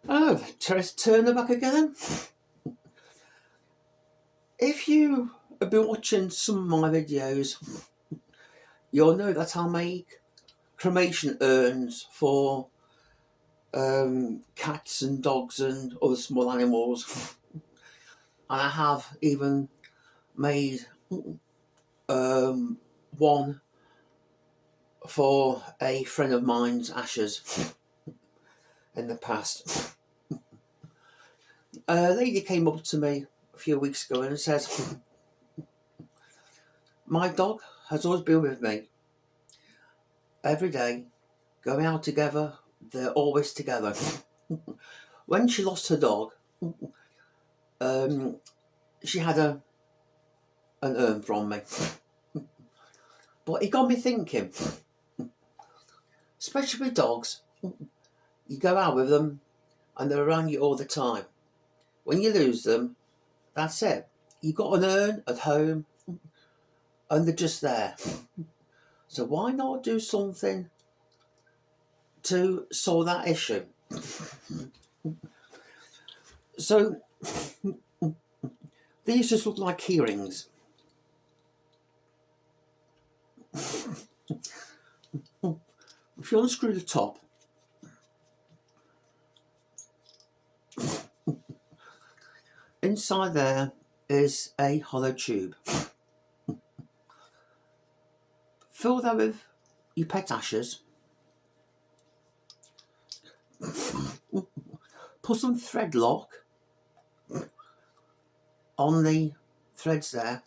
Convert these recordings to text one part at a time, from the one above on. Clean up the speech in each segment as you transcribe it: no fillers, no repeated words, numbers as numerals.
Oh, Turner back again. If you have been watching some of my videos, you'll know that I make cremation urns for cats and dogs and other small animals. And I have even made one for a friend of mine's ashes in the past. A lady came up to me a few weeks ago and said, my dog has always been with me every day, going out together, they're always together. When she lost her dog, she had an urn from me. But it got me thinking, especially with dogs, you go out with them and they're around you all the time. When you lose them, that's it. You've got an urn at home and they're just there. So why not do something to solve that issue? So these just look like keyrings. If you unscrew the top, inside there is a hollow tube. Fill that with your pet ashes. Put some thread lock on the threads there.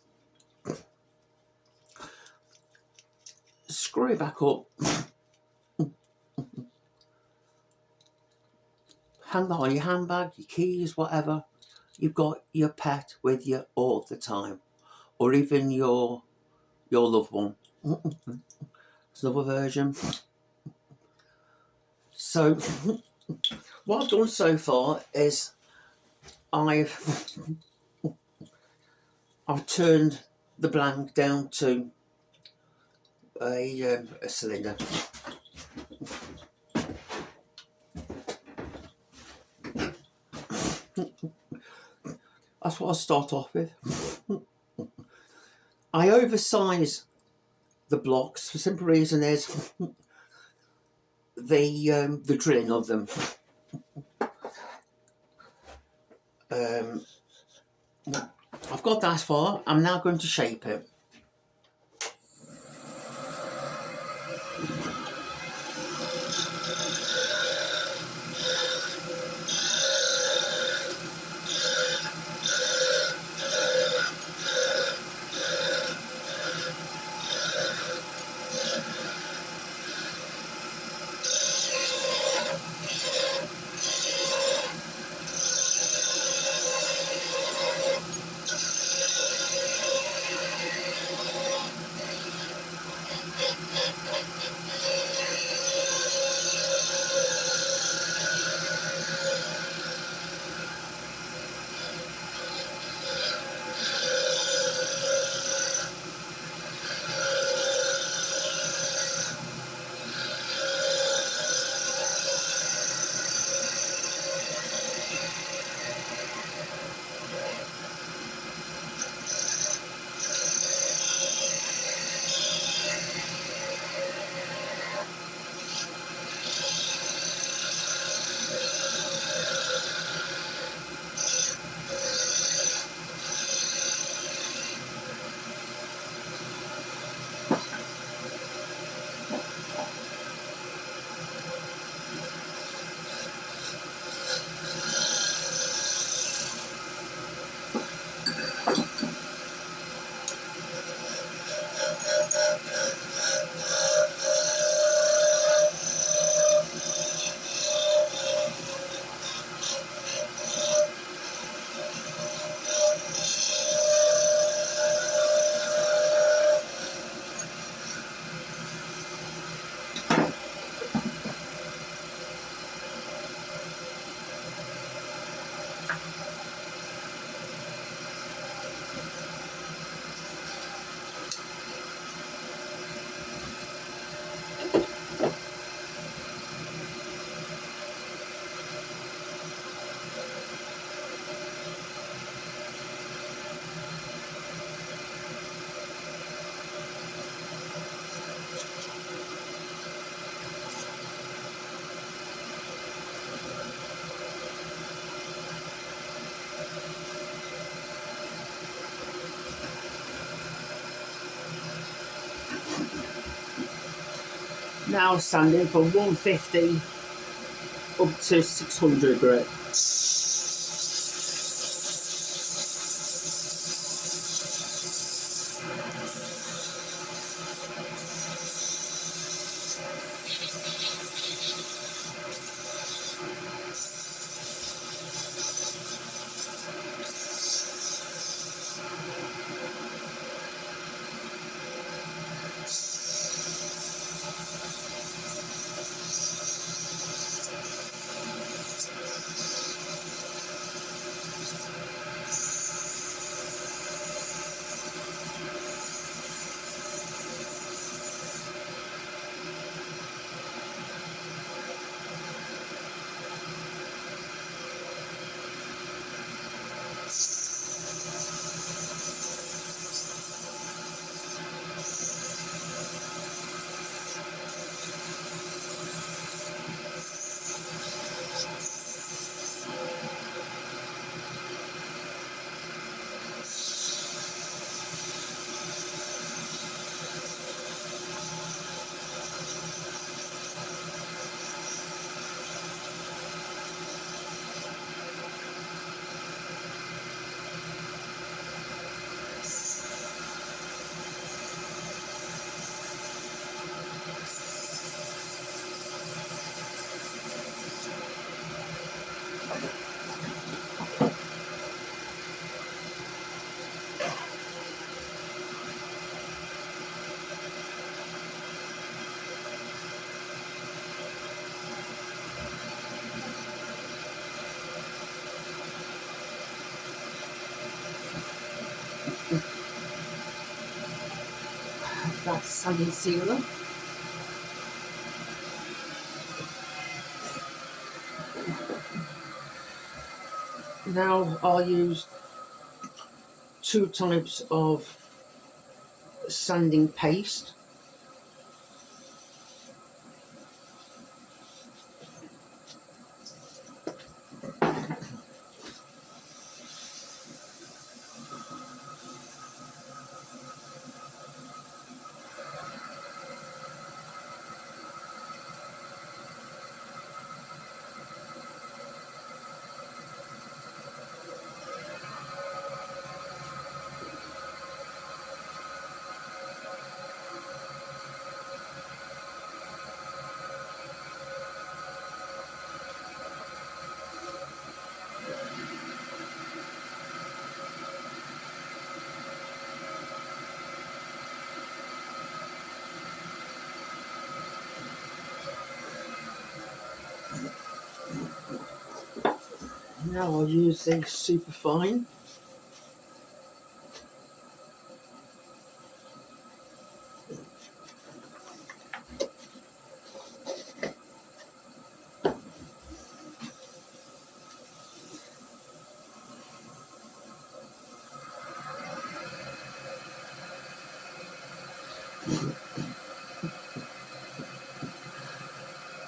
Screw it back up. Hang that on your handbag, your keys, whatever. You've got your pet with you all the time. Or even your loved one. It's another version. So what I've done so far is I've turned the blank down to a cylinder. That's what I'll start off with. I oversize the blocks. The simple reason is the drilling of them. I've got that far. I'm now going to shape it. Now sanding from 150 up to 600 grit. That's sanding sealer. Now I'll use two types of sanding paste. Now I'll use the superfine.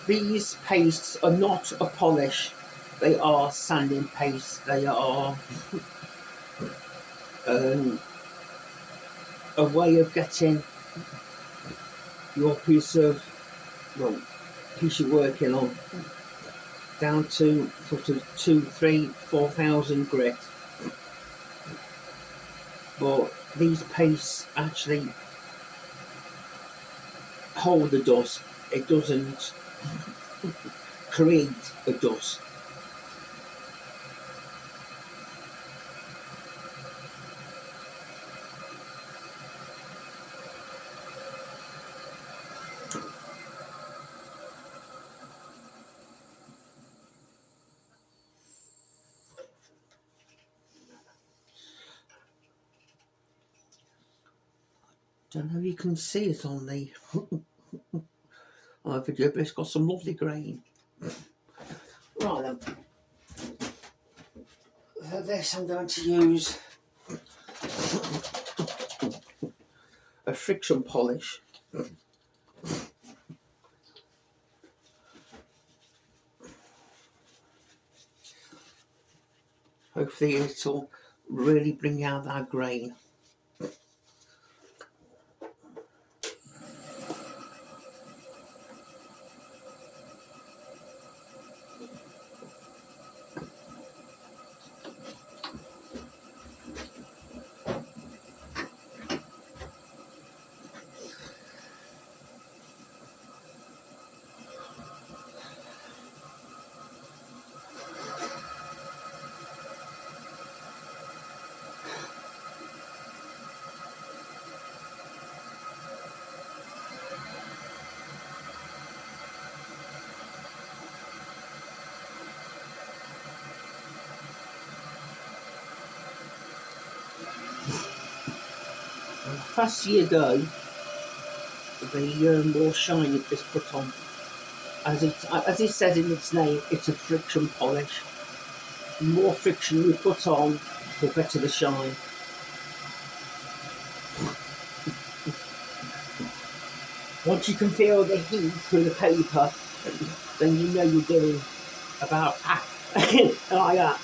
These pastes are not a polish, they are sanding paste. They are a way of getting your piece you're working on down to sort of 2, 3, 4,000 grit. But these pastes actually hold the dust. It doesn't create a dust. Don't know if you can see it on the video, but it's got some lovely grain. Right then, for this I'm going to use a friction polish. Hopefully it'll really bring out that grain. faster you go, the more shine it is put on. As it says in its name, it's a friction polish. The more friction you put on, the better the shine. Once you can feel the heat through the paper, then you know you're doing about like that.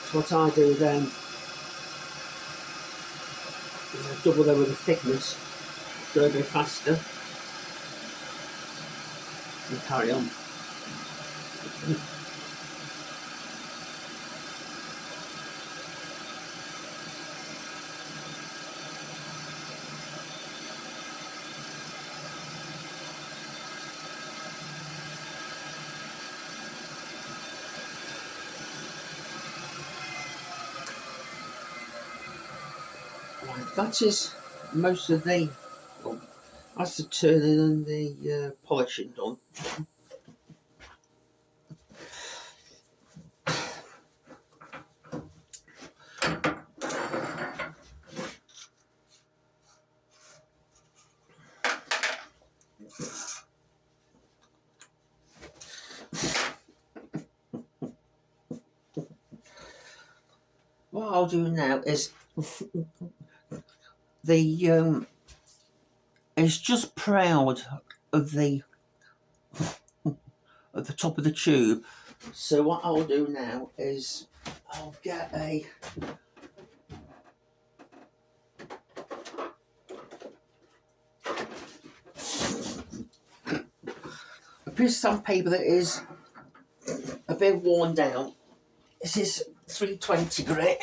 That's what I do then. I double over the thickness, go a bit faster, and carry on. Right, that is most of the, well, that's the turning and the polishing done. What I'll do now is it's just proud of the at the top of the tube. So what I'll do now is I'll get a piece of sandpaper that is a bit worn down. This is 320 grit.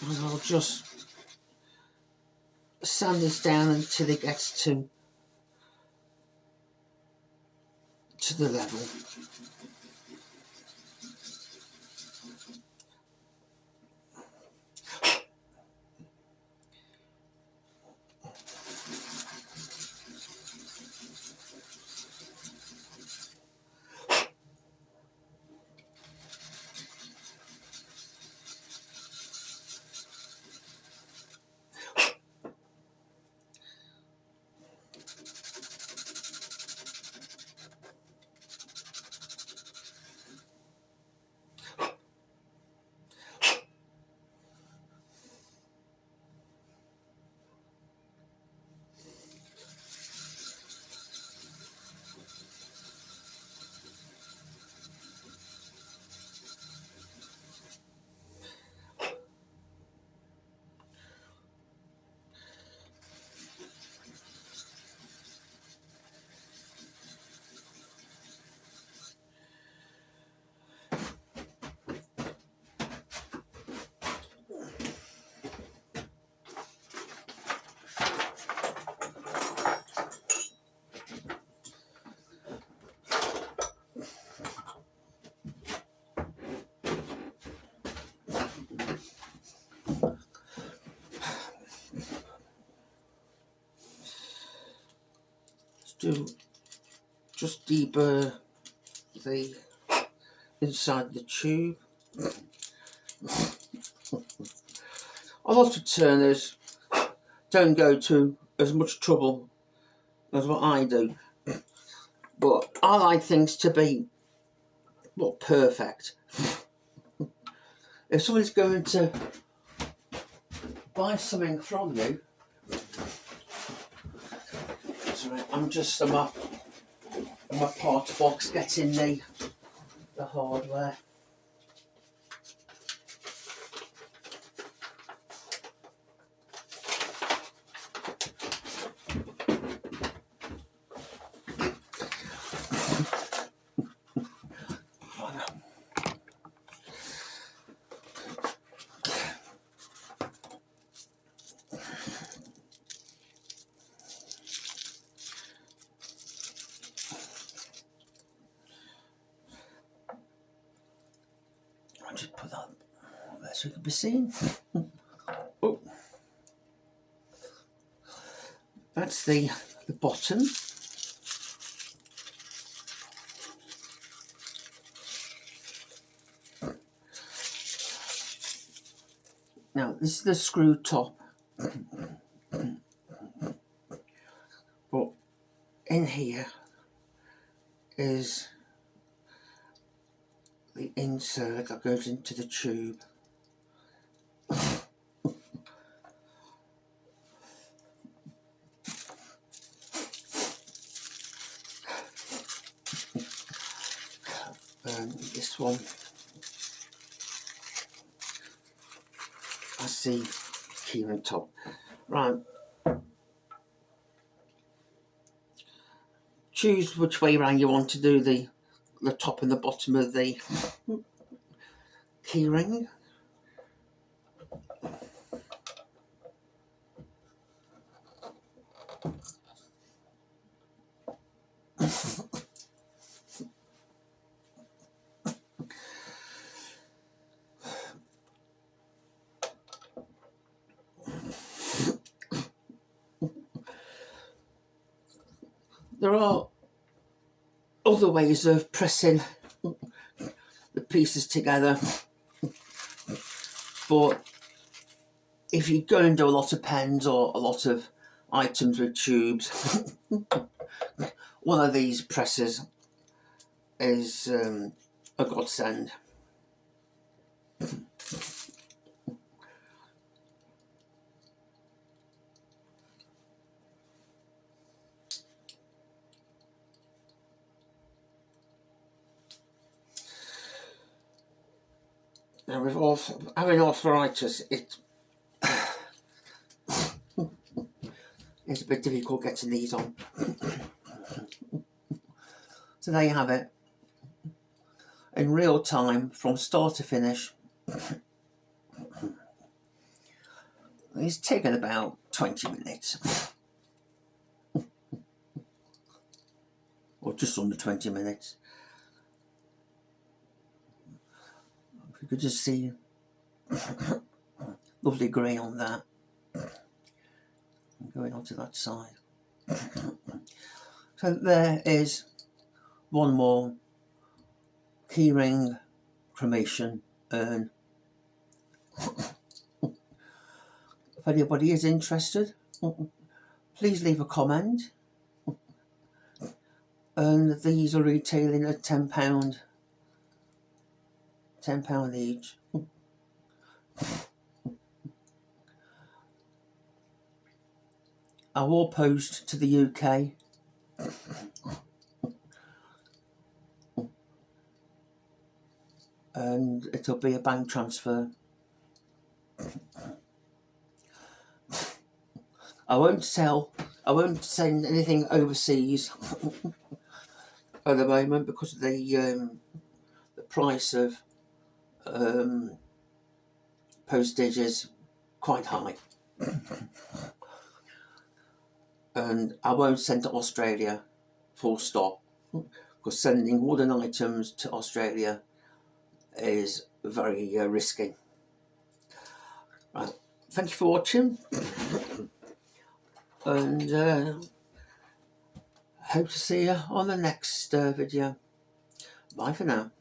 And I'll just sand this down until it gets to the level. Just deburr the inside the tube. A lot of turners don't go to as much trouble as what I do, but I like things to be perfect. If somebody's going to buy something from you, sorry, I'm just in my part box getting the hardware. I'll just put that there so it can be seen. Oh. that's the bottom. Now this is the screw top, but in here is the insert that goes into the tube. And this one, that's the keyring top. Right, choose which way around you want to do the top and the bottom of the keyring. There are other ways of pressing the pieces together, but if you go and do a lot of pens or a lot of items with tubes, one of these presses is a godsend. Now with having arthritis, it's a bit difficult getting these on. So there you have it, in real time from start to finish. It's taken about 20 minutes, or just under 20 minutes. If you could just see lovely grey on that, going on to that side. So there is one more keyring cremation urn. If anybody is interested, please leave a comment. And these are retailing at £10 each. I will post to the UK. And it'll be a bank transfer. I won't send anything overseas at the moment because of the price of postage is quite high. And I won't send to Australia, full stop, because sending wooden items to Australia is very risky. Right, thank you for watching, and hope to see you on the next video. Bye for now.